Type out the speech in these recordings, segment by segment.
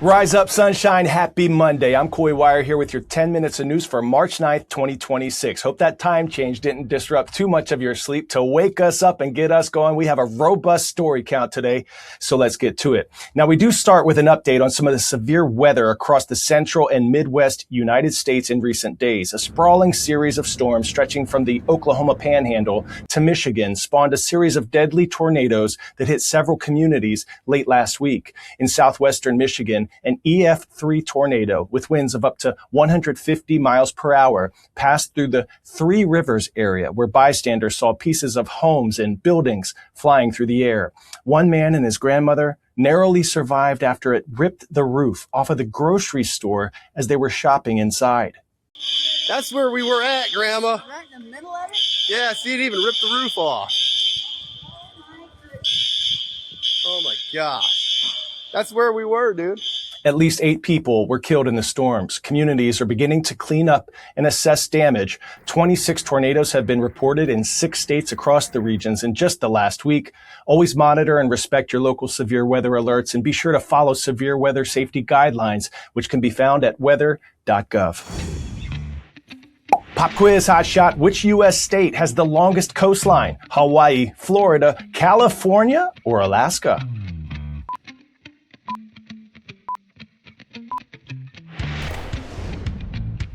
Rise up, sunshine. Happy Monday. I'm Coy Wire here with your 10 minutes of news for March 9th, 2026. Hope that time change didn't disrupt too much of your sleep. To wake us up and get us going, we have a robust story count today, so let's get to it. Now, we do start with an update on some of the severe weather across the central and Midwest United States in recent days. A sprawling series of storms stretching from the Oklahoma Panhandle to Michigan spawned a series of deadly tornadoes that hit several communities late last week. In southwestern Michigan, an EF3 tornado with winds of up to 150 miles per hour passed through the Three Rivers area, where bystanders saw pieces of homes and buildings flying through the air. One man and his grandmother narrowly survived after it ripped the roof off of the grocery store as they were shopping inside. That's where we were at, Grandma. Right in the middle of it? Yeah, see, it even ripped the roof off. Oh my gosh. That's where we were, dude. At least 8 people were killed in the storms. Communities are beginning to clean up and assess damage. 26 tornadoes have been reported in 6 states across the regions in just the last week. Always monitor and respect your local severe weather alerts, and be sure to follow severe weather safety guidelines, which can be found at weather.gov. Pop quiz, hot shot. Which U.S. state has the longest coastline? Hawaii, Florida, California, or Alaska?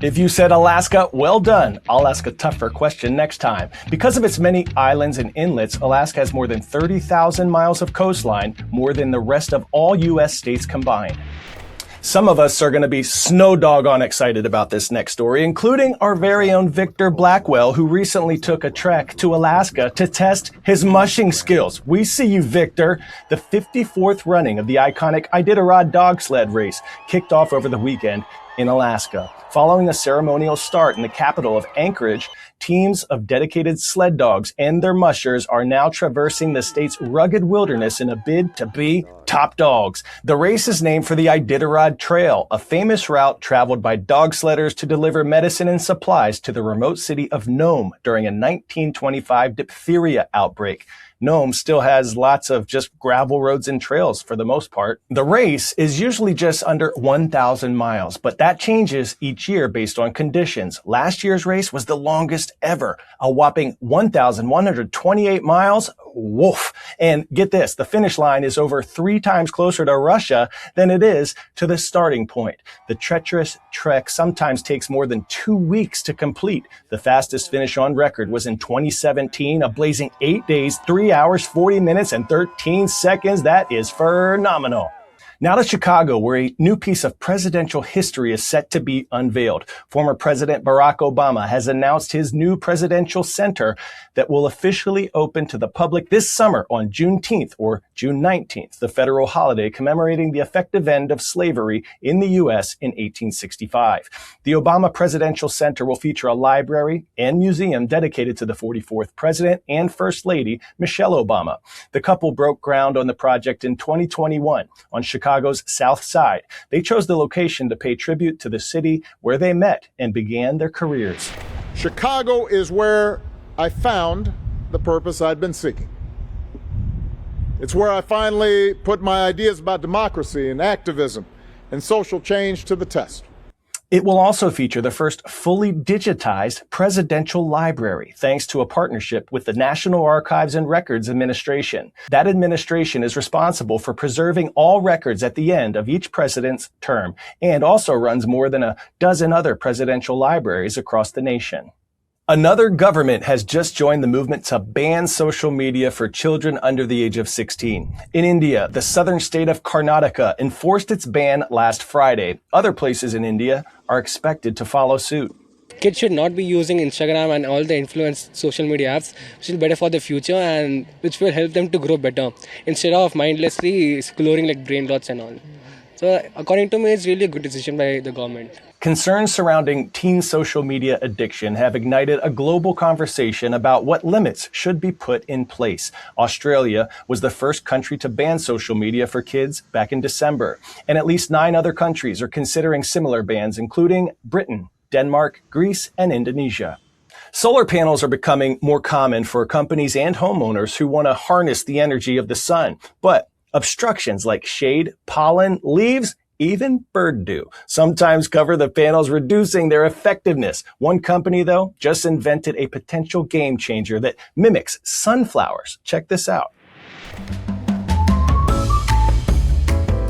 If you said Alaska, well done. I'll ask a tougher question next time. Because of its many islands and inlets, Alaska has more than 30,000 miles of coastline, more than the rest of all U.S. states combined. Some of us are going to be snow doggone excited about this next story, including our very own Victor Blackwell, who recently took a trek to Alaska to test his mushing skills. We see you, Victor. The 54th running of the iconic Iditarod dogsled race kicked off over the weekend in Alaska. Following a ceremonial start in the capital of Anchorage, teams of dedicated sled dogs and their mushers are now traversing the state's rugged wilderness in a bid to be top dogs. The race is named for the Iditarod Trail, a famous route traveled by dog sledders to deliver medicine and supplies to the remote city of Nome during a 1925 diphtheria outbreak. Nome still has lots of just gravel roads and trails for the most part. The race is usually just under 1,000 miles, but that changes each year based on conditions. Last year's race was the longest ever, a whopping 1,128 miles. Woof. And get this, the finish line is over 3 times closer to Russia than it is to the starting point. The treacherous trek sometimes takes more than 2 weeks to complete. The fastest finish on record was in 2017, a blazing 8 days, 3 hours, 40 minutes, and 13 seconds. That is phenomenal. Now to Chicago, where a new piece of presidential history is set to be unveiled. Former President Barack Obama has announced his new presidential center that will officially open to the public this summer on Juneteenth, or June 19th, the federal holiday commemorating the effective end of slavery in the U.S. in 1865. The Obama Presidential Center will feature a library and museum dedicated to the 44th President and First Lady, Michelle Obama. The couple broke ground on the project in 2021 on Chicago's South Side. They chose the location to pay tribute to the city where they met and began their careers. Chicago is where I found the purpose I'd been seeking. It's where I finally put my ideas about democracy and activism and social change to the test. It will also feature the first fully digitized presidential library, thanks to a partnership with the National Archives and Records Administration. That administration is responsible for preserving all records at the end of each president's term, and also runs more than a dozen other presidential libraries across the nation. Another government has just joined the movement to ban social media for children under the age of 16. In India, the southern state of Karnataka enforced its ban last Friday. Other places in India are expected to follow suit. Kids should not be using Instagram and all the influence social media apps, which is better for the future and which will help them to grow better instead of mindlessly exploring like brain rots and all. So according to me, it's really a good decision by the government. Concerns surrounding teen social media addiction have ignited a global conversation about what limits should be put in place. Australia was the first country to ban social media for kids back in December, and at least 9 other countries are considering similar bans, including Britain, Denmark, Greece, and Indonesia. Solar panels are becoming more common for companies and homeowners who want to harness the energy of the sun, but obstructions like shade, pollen, leaves, even bird dew, sometimes cover the panels, reducing their effectiveness. One company, though, just invented a potential game changer that mimics sunflowers. Check this out.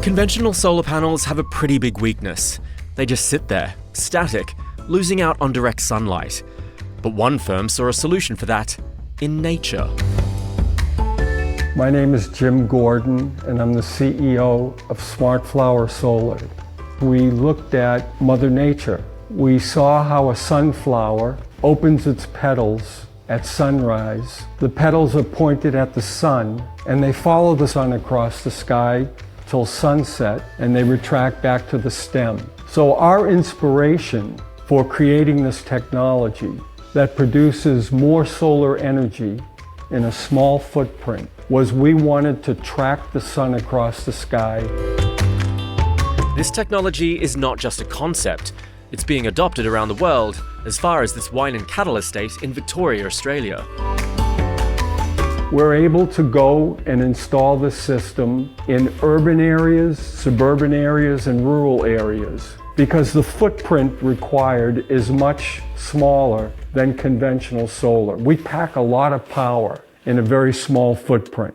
Conventional solar panels have a pretty big weakness. They just sit there, static, losing out on direct sunlight. But one firm saw a solution for that in nature. My name is Jim Gordon, and I'm the CEO of Smart Flower Solar. We looked at Mother Nature. We saw how a sunflower opens its petals at sunrise. The petals are pointed at the sun, and they follow the sun across the sky till sunset, and they retract back to the stem. So our inspiration for creating this technology that produces more solar energy in a small footprint was we wanted to track the sun across the sky. This technology is not just a concept. It's being adopted around the world, as far as this wine and cattle estate in Victoria, Australia. We're able to go and install this system in urban areas, suburban areas, and rural areas because the footprint required is much smaller than conventional solar. We pack a lot of power in a very small footprint.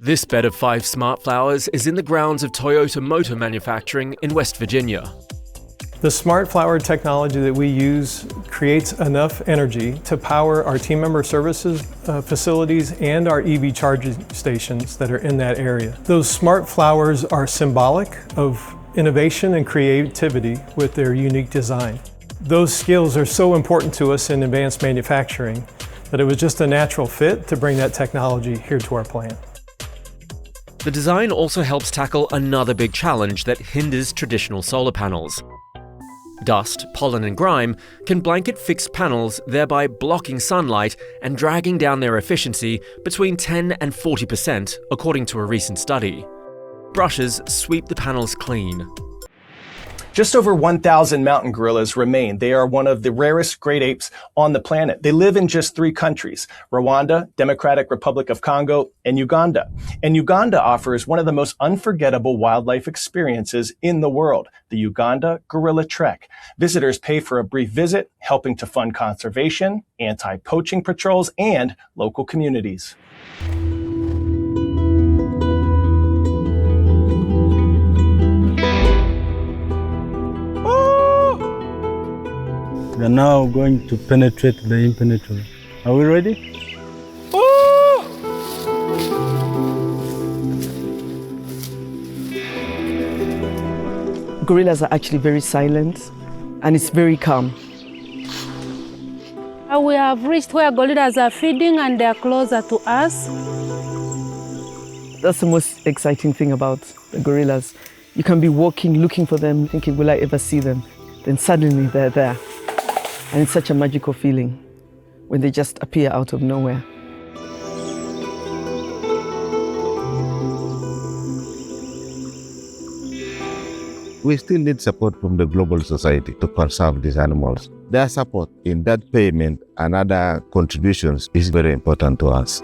This bed of 5 smart flowers is in the grounds of Toyota Motor Manufacturing in West Virginia. The smart flower technology that we use creates enough energy to power our team member services facilities and our EV charging stations that are in that area. Those smart flowers are symbolic of innovation and creativity with their unique design. Those skills are so important to us in advanced manufacturing that it was just a natural fit to bring that technology here to our plant. The design also helps tackle another big challenge that hinders traditional solar panels. Dust, pollen and grime can blanket fixed panels, thereby blocking sunlight and dragging down their efficiency between 10 and 40%, according to a recent study. Brushes sweep the panels clean. Just over 1,000 mountain gorillas remain. They are one of the rarest great apes on the planet. They live in just 3 countries, Rwanda, Democratic Republic of Congo, and Uganda. And Uganda offers one of the most unforgettable wildlife experiences in the world, the Uganda Gorilla Trek. Visitors pay for a brief visit, helping to fund conservation, anti-poaching patrols, and local communities. We are now going to penetrate the impenetrable. Are we ready? Gorillas are actually very silent and it's very calm. We have reached where gorillas are feeding and they are closer to us. That's the most exciting thing about the gorillas. You can be walking, looking for them, thinking, will I ever see them? Then suddenly they're there. And it's such a magical feeling when they just appear out of nowhere. We still need support from the global society to conserve these animals. Their support in that payment and other contributions is very important to us.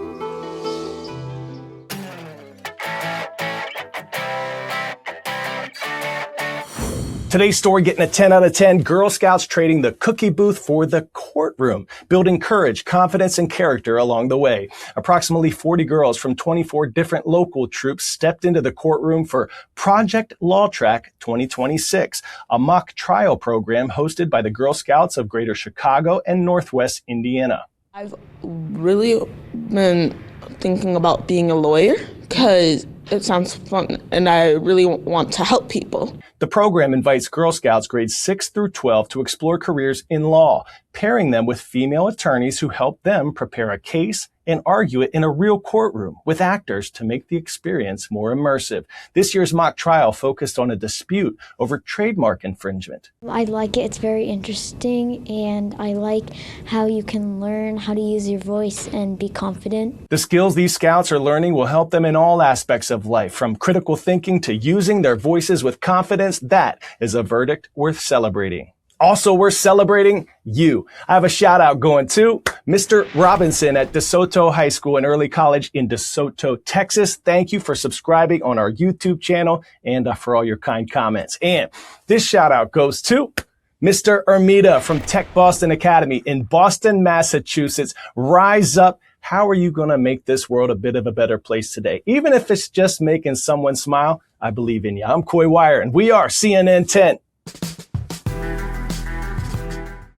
Today's story getting a 10 out of 10. Girl Scouts trading the cookie booth for the courtroom, building courage, confidence, and character along the way. Approximately 40 girls from 24 different local troops stepped into the courtroom for Project Law Track 2026, a mock trial program hosted by the Girl Scouts of Greater Chicago and Northwest Indiana. I've really been thinking about being a lawyer because it sounds fun and I really want to help people. The program invites Girl Scouts grades 6 through 12 to explore careers in law, pairing them with female attorneys who help them prepare a case and argue it in a real courtroom with actors to make the experience more immersive. This year's mock trial focused on a dispute over trademark infringement. I like it. It's very interesting, and I like how you can learn how to use your voice and be confident. The skills these scouts are learning will help them in all aspects of life, from critical thinking to using their voices with confidence. That is a verdict worth celebrating. Also, we're celebrating you. I have a shout out going to Mr. Robinson at DeSoto High School and Early College in DeSoto, Texas. Thank you for subscribing on our YouTube channel and for all your kind comments. And this shout out goes to Mr. Ermita from Tech Boston Academy in Boston, Massachusetts. Rise up. How are you going to make this world a bit of a better place today? Even if it's just making someone smile, I believe in you. I'm Coy Wire, and we are CNN 10.